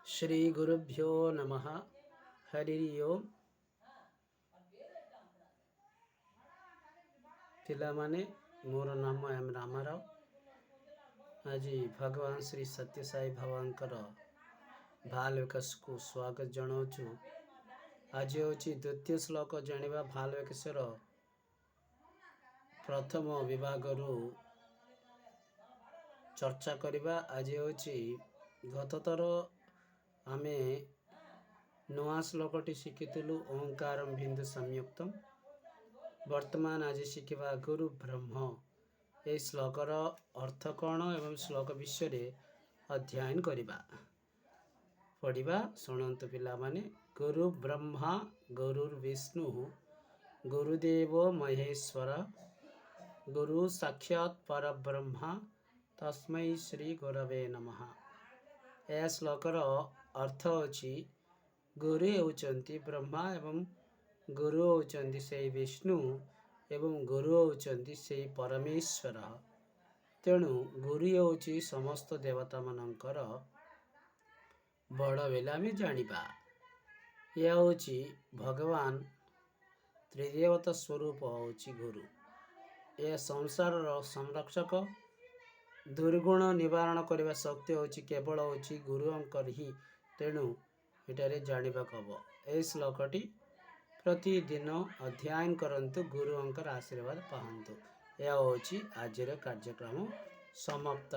श्री गुरुभ्यो नमः। हरि ओम। पिलामाने मोर नाम एम रामाराव। आज भगवान श्री सत्य साई भगवानकर भाल विकास को स्वागत जनाऊँ। आज हूँ द्वितीय श्लोक जानिबा भाल विकासर प्रथम विभाग चर्चा करबा। आज हूँ गतथर आमे नुआ श्लोकटी शिखिलु ओंकार बिंदु संयुक्तम। वर्तमान आज शिखा गुरु ब्रह्म। ये श्लोकर अर्थ कौन एवं श्लोक विषय अध्ययन करबा पढ़ा। शुणु पिला माने। गुरु ब्रह्मा गुरुर्विष्णु गुरुदेव महेश्वर गुरु साक्षात् परब्रह्म तस्मै श्री गुरवे नमः। यह श्लोकर अर्थ अछि गुरु होचंती ब्रह्मा एवं गुरु होचंती से विष्णु एवं गुरु होचंती से परमेश्वर। तेणु गुरु होची समस्त देवता मानकर बड़ बेले आम जानिबा। यह होची भगवान त्रिदेवता स्वरूप होची गुरु। यह संसार संरक्षक दुर्गुण निवारण करने शक्ति होची केवल होची गुरुंकर ही। तेणु एटारे जानिबा कब ए श्लोकटी प्रतिदिन अध्ययन करंतु गुरुंकर आशीर्वाद पाहंतु। यह होची आजर कार्यक्रम समाप्त।